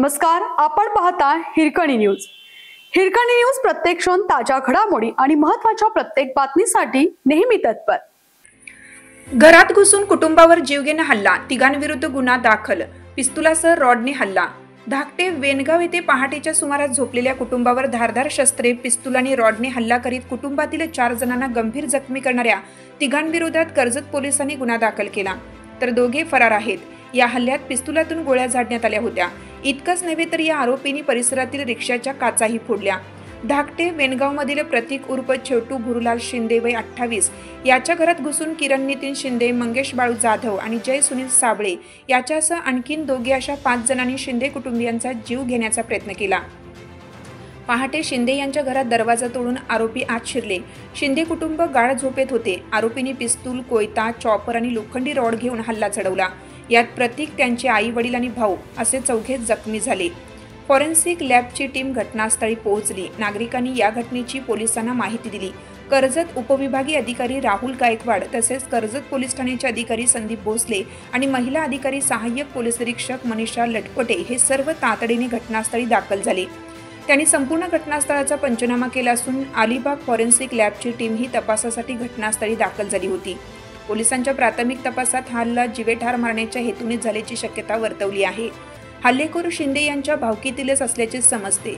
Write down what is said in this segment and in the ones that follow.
नमस्कार, आपण पाहता हिरकणी न्यूज। हिरकणी न्यूज प्रत्येक क्षण ताज्या घडामोडी आणि महत्त्वाच्या प्रत्येक बातमीसाठी नेहमी तत्पर। घरात घुसून कुटुंबावर जीवघेणा हल्ला, तिघांविरुद्ध गुन्हा दाखल, पिस्तुलासह रॉडने हल्ला। धाकटे वेनगाव येथे पहाटेच्या सुमारास झोपलेल्या कुटुंबावर धारदार शस्त्रे, पिस्तूल आणि रॉडने हल्ला करीत कुटुंबातील 4 जणांना गंभीर जखमी करणाऱ्या तिघांविरोधात कर्जत पोलिसांनी गुन्हा दाखल केला, तर दोघे फरार आहेत। या हल्ल्यात पिस्तुलातून गोळ्या झाडण्यात आल्या होत्या। इतकंच नव्हे तर या आरोपींनी परिसरातील रिक्षाच्या काचाही फोडल्या। धाकटे वेनगावमधील प्रतीक उर्फ छोटू भुरुलाल शिंदे वय 28 याच्या घरात घुसून किरण नितीन शिंदे, मंगेश बाळू जाधव आणि जय सुनील साबळे याच्यासह आणखीन दोघे अशा 5 जणांनी शिंदे कुटुंबियांचा जीव घेण्याचा प्रयत्न केला। पहाटे शिंदे यांच्या घरात दरवाजा तोडून आरोपी आत शिरले। शिंदे कुटुंब गाढ झोपेत होते। आरोपींनी पिस्तूल, कोयता, चॉपर आणि लोखंडी रॉड घेऊन हल्ला चढवला। यात प्रतीक, त्यांचे आई वडील आणि भाऊ असे 4 जखमी झाले। फॉरेन्सिक लॅबची टीम घटनास्थळी पोहोचली। नागरिकांनी या घटनेची पोलिसांना माहिती दिली। कर्जत उपविभागीय अधिकारी राहुल गायकवाड तसेच कर्जत पोलीस ठाण्याचे अधिकारी संदीप भोसले आणि महिला अधिकारी सहाय्यक पोलीस निरीक्षक मनीषा लटपटे हे सर्व तातडीने घटनास्थळी दाखल झाले। त्यांनी संपूर्ण घटनास्थळाचा पंचनामा केला असून अलिबाग फॉरेन्सिक लॅबची टीम ही तपासासाठी घटनास्थळी दाखल झाली होती। पोलिसांच्या प्राथमिक तपासात हा हल्ला जीवेठार मारण्याच्या हेतूने झाल्याची शक्यता वर्तवली आहे। हल्लेखोर शिंदे यांच्या भावकीतीलच असल्याचे समजते।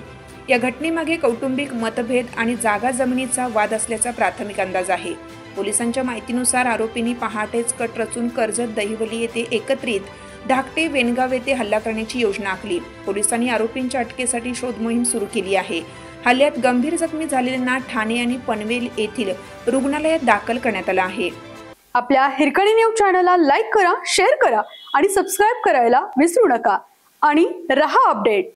या घटनेमागे कौटुंबिक मतभेद आणि जागा जमिनीचा वाद असल्याचा प्राथमिक अंदाज आहे। पोलिसांच्या माहितीनुसार आरोपींनी पहाटेच कट रचून कर्जत दहिवली येथे एकत्रित धाकटे वेनगाव येथे हल्ला करण्याची योजना आखली। पोलिसांनी आरोपींच्या अटकेसाठी शोध मोहीम सुरू केली आहे। हल्ल्यात गंभीर जखमी झालेल्यांना ठाणे आणि पनवेल येथील रुग्णालयात दाखल करण्यात आलं आहे। आपल्या हिरकणी न्यूज चॅनलला लाईक करा, शेअर करा आणि सबस्क्राइब करायला विसरू नका आणि रहा अपडेट।